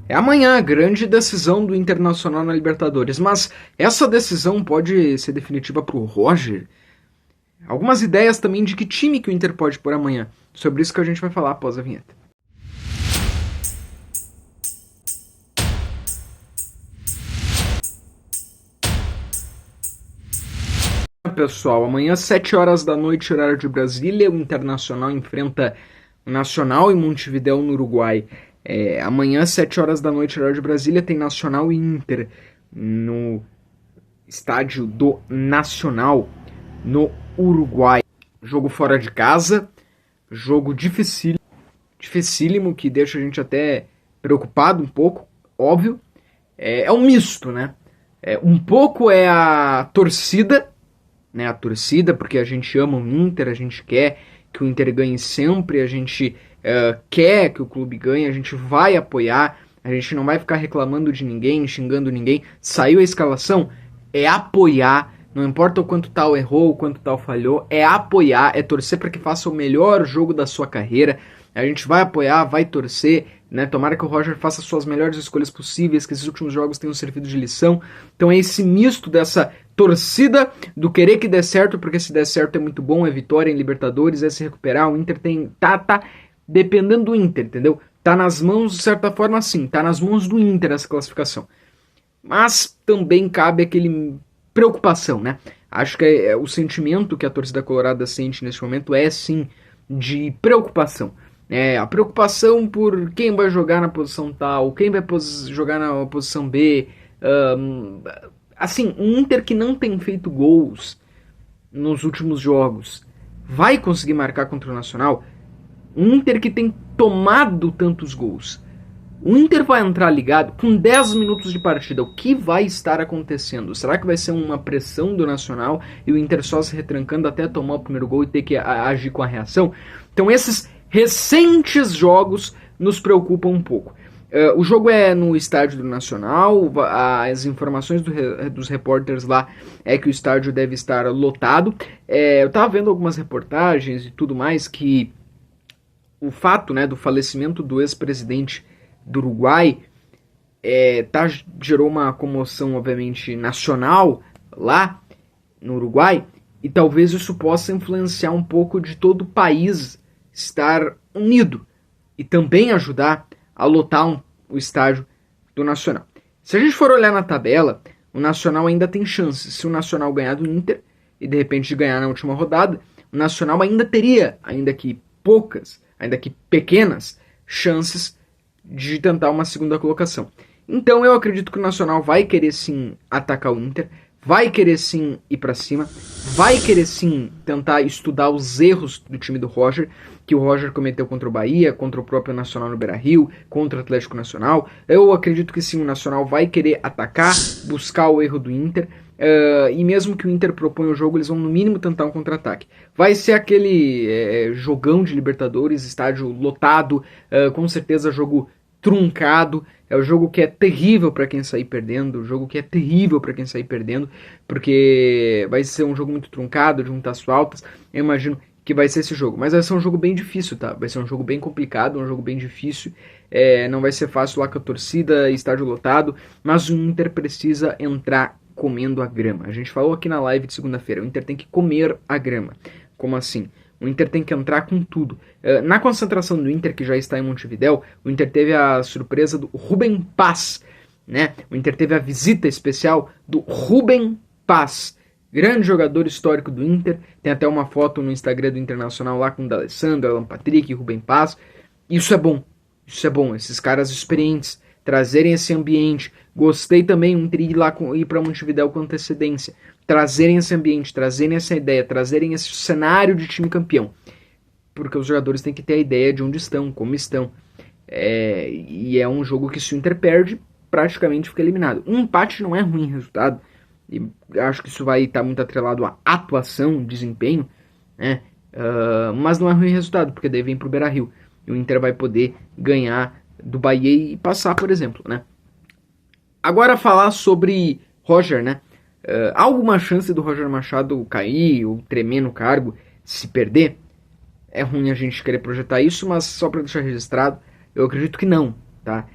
É amanhã a grande decisão do Internacional na Libertadores, mas essa decisão pode ser definitiva para o Roger? Algumas ideias também de que time que o Inter pode pôr amanhã. Sobre isso que a gente vai falar após a vinheta. Pessoal, amanhã às 7 horas da noite, horário de Brasília, o Internacional enfrenta o Nacional em Montevidéu, no Uruguai. Amanhã às 7 horas da noite, horário de Brasília, tem Nacional e Inter no estádio do Nacional, no Uruguai. Jogo fora de casa, jogo dificílimo, que deixa a gente até preocupado um pouco, óbvio. É um misto, né? Um pouco é a torcida, né, porque a gente ama o Inter, a gente quer que o Inter ganhe sempre, a gente quer que o clube ganhe, a gente vai apoiar, a gente não vai ficar reclamando de ninguém, xingando ninguém. Saiu a escalação, é apoiar, não importa o quanto tal errou, o quanto tal falhou, é apoiar, é torcer para que faça o melhor jogo da sua carreira. A gente vai apoiar, vai torcer, né? Tomara que o Roger faça suas melhores escolhas possíveis, que esses últimos jogos tenham servido de lição. Então é esse misto dessa torcida, do querer que dê certo, porque se der certo é muito bom, é vitória em Libertadores, é se recuperar. O Inter tá dependendo do Inter, entendeu? Tá nas mãos, de certa forma, sim, tá nas mãos do Inter essa classificação. Mas também cabe aquele preocupação, né? Acho que o sentimento que a torcida colorada sente nesse momento é, sim, de preocupação. A preocupação por quem vai jogar na posição tal, quem vai jogar na posição B. Assim, um Inter que não tem feito gols nos últimos jogos vai conseguir marcar contra o Nacional? Um Inter que tem tomado tantos gols, o Inter vai entrar ligado com 10 minutos de partida. O que vai estar acontecendo? Será que vai ser uma pressão do Nacional e o Inter só se retrancando até tomar o primeiro gol e ter que agir com a reação? Então esses recentes jogos nos preocupam um pouco. O jogo é no estádio do Nacional, as informações dos repórteres lá é que o estádio deve estar lotado. Eu estava vendo algumas reportagens e tudo mais que o fato, né, do falecimento do ex-presidente do Uruguai gerou uma comoção, obviamente, nacional lá no Uruguai, e talvez isso possa influenciar um pouco de todo o país estar unido e também ajudar a lotar o estádio do Nacional. Se a gente for olhar na tabela, o Nacional ainda tem chances. Se o Nacional ganhar do Inter e de repente ganhar na última rodada, o Nacional ainda teria, ainda que poucas, ainda que pequenas, chances de tentar uma segunda colocação. Então eu acredito que o Nacional vai querer sim atacar o Inter, vai querer sim ir para cima, vai querer sim tentar estudar os erros do time do Roger, que o Roger cometeu contra o Bahia, contra o próprio Nacional no Beira-Rio, contra o Atlético Nacional. Eu acredito que sim, o Nacional vai querer atacar, buscar o erro do Inter, e mesmo que o Inter proponha o jogo, eles vão no mínimo tentar um contra-ataque. Vai ser aquele jogão de Libertadores, estádio lotado, com certeza jogo truncado. É o jogo que é terrível para quem sair perdendo, porque vai ser um jogo muito truncado, de muitas faltas. Eu imagino que vai ser esse jogo, mas vai ser um jogo bem difícil, tá? Vai ser um jogo bem complicado, um jogo bem difícil. Não vai ser fácil lá com a torcida, estádio lotado, mas o Inter precisa entrar comendo a grama. A gente falou aqui na live de segunda-feira, o Inter tem que comer a grama. Como assim? O Inter tem que entrar com tudo. Na concentração do Inter, que já está em Montevidéu, o Inter teve a surpresa do Rubem Paz, né? O Inter teve a visita especial do Rubem Paz, grande jogador histórico do Inter. Tem até uma foto no Instagram do Internacional lá com o D'Alessandro, Alan Patrick e Rubem Paz. Isso é bom. Esses caras experientes trazerem esse ambiente. Gostei também o Inter ir para Montevidéu com antecedência. Trazerem esse ambiente, trazerem essa ideia, trazerem esse cenário de time campeão. Porque os jogadores têm que ter a ideia de onde estão, como estão. E é um jogo que se o Inter perde, praticamente fica eliminado. Um empate não é ruim resultado. E acho que isso vai estar muito atrelado à atuação, desempenho, né? Mas não é ruim resultado, porque daí vem pro Beira-Rio. E o Inter vai poder ganhar do Bahia e passar, por exemplo, né? Agora falar sobre Roger, né? Há alguma chance do Roger Machado cair ou tremer no cargo, se perder? É ruim a gente querer projetar isso, mas só para deixar registrado, eu acredito que não, tá?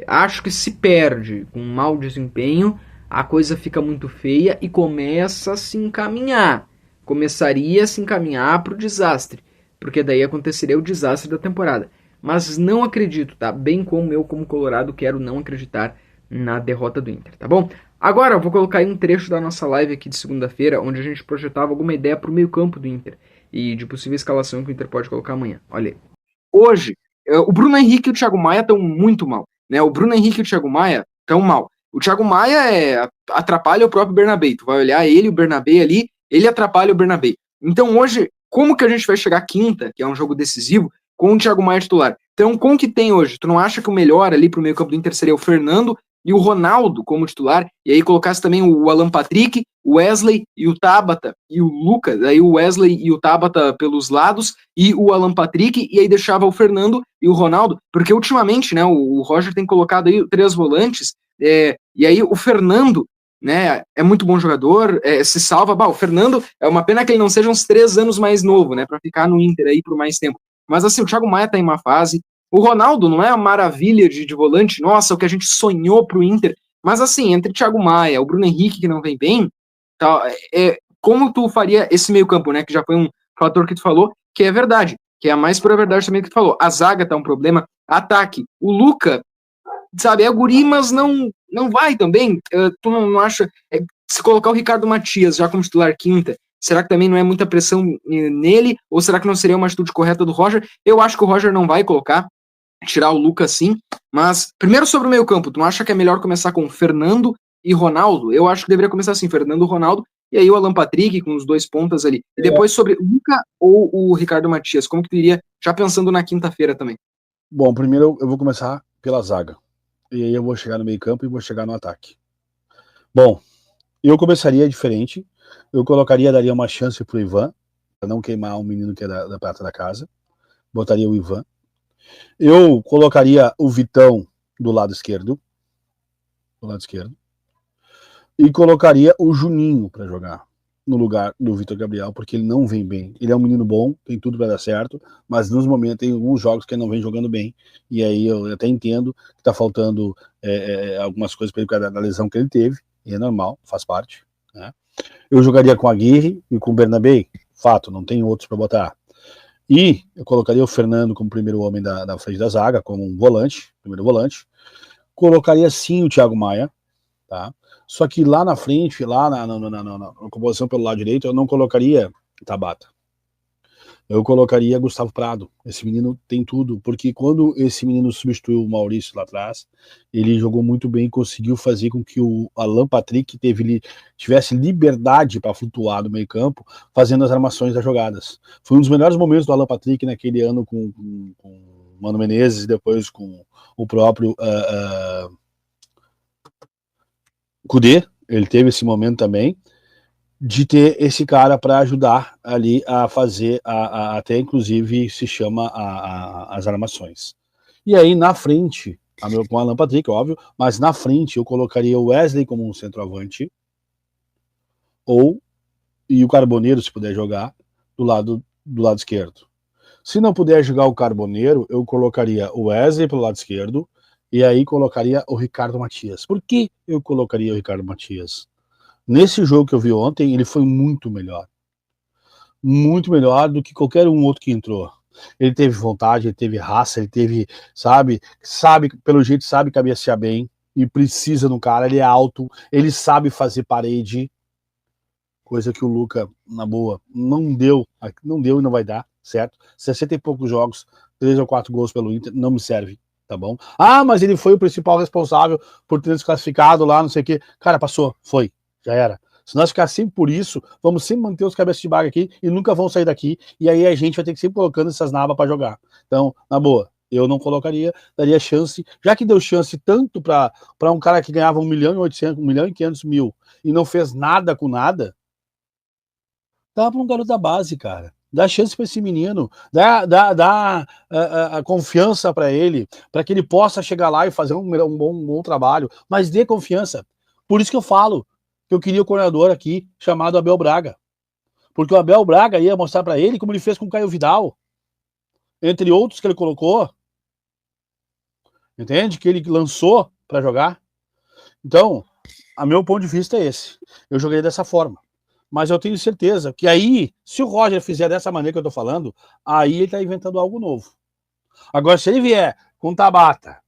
Acho que se perde com um mau desempenho, a coisa fica muito feia e começa a se encaminhar. Começaria a se encaminhar para o desastre, porque daí aconteceria o desastre da temporada. Mas não acredito, tá? Bem como eu, como colorado, quero não acreditar na derrota do Inter, tá bom? Agora eu vou colocar aí um trecho da nossa live aqui de segunda-feira, onde a gente projetava alguma ideia para o meio-campo do Inter e de possível escalação que o Inter pode colocar amanhã. Olha aí. Hoje, o Bruno Henrique e o Thiago Maia estão muito mal, né? O Bruno Henrique e o Thiago Maia estão mal. O Thiago Maia atrapalha o próprio Bernabé. Tu vai olhar ele e o Bernabé ali, ele atrapalha o Bernabé. Então hoje, como que a gente vai chegar quinta, que é um jogo decisivo, com o Thiago Maia titular? Então, com o que tem hoje, tu não acha que o melhor ali pro meio campo do Inter seria o Fernando e o Ronaldo como titular? E aí colocasse também o Alan Patrick, o Wesley e o Tabata e o Lucas, aí o Wesley e o Tabata pelos lados e o Alan Patrick, e aí deixava o Fernando e o Ronaldo, porque ultimamente, né, o Roger tem colocado aí 3 volantes, e aí o Fernando, né, é muito bom jogador, se salva. O Fernando, é uma pena que ele não seja uns 3 anos mais novo, né, para ficar no Inter aí por mais tempo. Mas assim, o Thiago Maia tá em uma fase, o Ronaldo não é a maravilha de volante, nossa, o que a gente sonhou pro Inter, mas assim, entre o Thiago Maia, o Bruno Henrique, que não vem bem, tá, como tu faria esse meio campo, né, que já foi um fator que tu falou, que é verdade, que é a mais pura verdade também que tu falou. A zaga tá um problema, ataque, o Luca, sabe, é guri, mas não vai também. Tu não acha, se colocar o Ricardo Matias já como titular quinta, será que também não é muita pressão nele? Ou será que não seria uma atitude correta do Roger? Eu acho que o Roger não vai colocar, tirar o Lucas sim, mas primeiro sobre o meio campo, tu não acha que é melhor começar com Fernando e Ronaldo? Eu acho que deveria começar assim, Fernando, Ronaldo, e aí o Alan Patrick com os 2 pontas ali. E depois sobre Luca ou o Ricardo Matias, como que tu iria, já pensando na quinta-feira também? Bom, primeiro eu vou começar pela zaga. E aí eu vou chegar no meio campo e vou chegar no ataque. Bom, eu começaria diferente. Eu daria uma chance pro Ivan, para não queimar um menino que é da prata da casa. Botaria o Ivan. Eu colocaria o Vitão do lado esquerdo. E colocaria o Juninho para jogar no lugar do Vitor Gabriel, porque ele não vem bem. Ele é um menino bom, tem tudo para dar certo, mas nos momentos tem alguns jogos que ele não vem jogando bem. E aí eu até entendo que tá faltando algumas coisas para ele por causa da lesão que ele teve, e é normal, faz parte, né? Eu jogaria com a Aguirre e com o Bernabé, fato, não tem outros para botar. E eu colocaria o Fernando como primeiro homem da frente da zaga, como um volante, primeiro volante. Colocaria sim o Thiago Maia, tá? Só que lá na frente, lá na composição pelo lado direito, eu não colocaria Tabata. Eu colocaria Gustavo Prado. Esse menino tem tudo, porque quando esse menino substituiu o Maurício lá atrás, ele jogou muito bem e conseguiu fazer com que o Alan Patrick tivesse liberdade para flutuar no meio campo, fazendo as armações das jogadas. Foi um dos melhores momentos do Alan Patrick naquele ano com o Mano Menezes e depois com o próprio Kudê. Ele teve esse momento também de ter esse cara para ajudar ali a fazer até inclusive se chama as armações. E aí na frente, com o Alan Patrick, óbvio, mas na frente eu colocaria o Wesley como um centroavante e o Carboneiro, se puder jogar, do lado esquerdo. Se não puder jogar o Carboneiro, eu colocaria o Wesley pelo lado esquerdo e aí colocaria o Ricardo Matias. Por que eu colocaria o Ricardo Matias? Nesse jogo que eu vi ontem, ele foi muito melhor do que qualquer um outro que entrou. Ele teve vontade, ele teve raça, ele teve, sabe, pelo jeito sabe cabecear bem e precisa no cara, ele é alto, ele sabe fazer parede, coisa que o Luca, na boa, não deu e não vai dar, certo? 60 e poucos jogos, 3 ou 4 gols pelo Inter, não me serve, tá bom? Ah, mas ele foi o principal responsável por ter desclassificado lá, não sei o quê. Cara, passou, foi, já era. Se nós ficar sempre por isso, vamos sempre manter os cabeças de baga aqui e nunca vão sair daqui, e aí a gente vai ter que sempre colocando essas nabas para jogar. Então, na boa, eu não colocaria, daria chance, já que deu chance tanto para um cara que ganhava 1.800.000, 1.500.000 e não fez nada com nada, dá para um garoto da base, cara. Dá chance para esse menino, dá a confiança para ele, para que ele possa chegar lá e fazer um bom trabalho, mas dê confiança. Por isso que eu falo que eu queria o coordenador aqui chamado Abel Braga, porque o Abel Braga ia mostrar para ele como ele fez com o Caio Vidal, entre outros que ele colocou, entende? Que ele lançou para jogar. Então, a meu ponto de vista é esse. Eu joguei dessa forma. Mas eu tenho certeza que aí, se o Roger fizer dessa maneira que eu tô falando, aí ele tá inventando algo novo. Agora, se ele vier com Tabata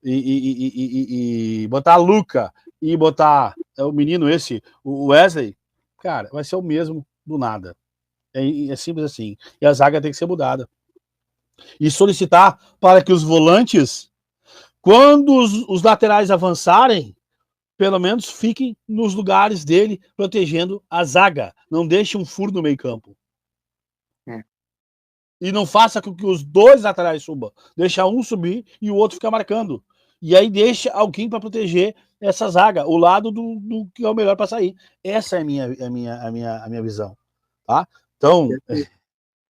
e botar a Luca e botar o menino esse, o Wesley, cara, vai ser o mesmo do nada. É simples assim. E a zaga tem que ser mudada. E solicitar para que os volantes, quando os laterais avançarem, pelo menos fiquem nos lugares dele, protegendo a zaga. Não deixe um furo no meio campo. E não faça com que os dois laterais subam. Deixa um subir e o outro ficar marcando. E aí deixa alguém para proteger essa zaga, o lado do que é o melhor para sair. Essa é a minha visão. Tá? Então,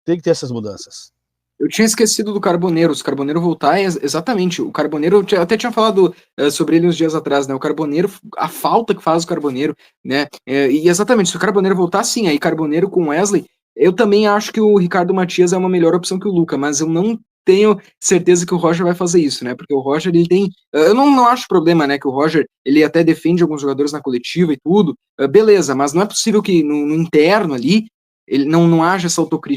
tem que ter essas mudanças. Eu tinha esquecido do Carboneiro. Se o Carboneiro voltar, exatamente. O Carboneiro, eu até tinha falado sobre ele uns dias atrás, né? O Carboneiro, a falta que faz o Carboneiro, né? E exatamente, se o Carboneiro voltar, sim, aí Carboneiro com Wesley, eu também acho que o Ricardo Matias é uma melhor opção que o Luca, mas eu não tenho certeza que o Roger vai fazer isso, né? Porque o Roger, ele tem... Eu não acho problema, né? Que o Roger, ele até defende alguns jogadores na coletiva e tudo, beleza, mas não é possível que no interno ali, ele não haja essa autocrítica.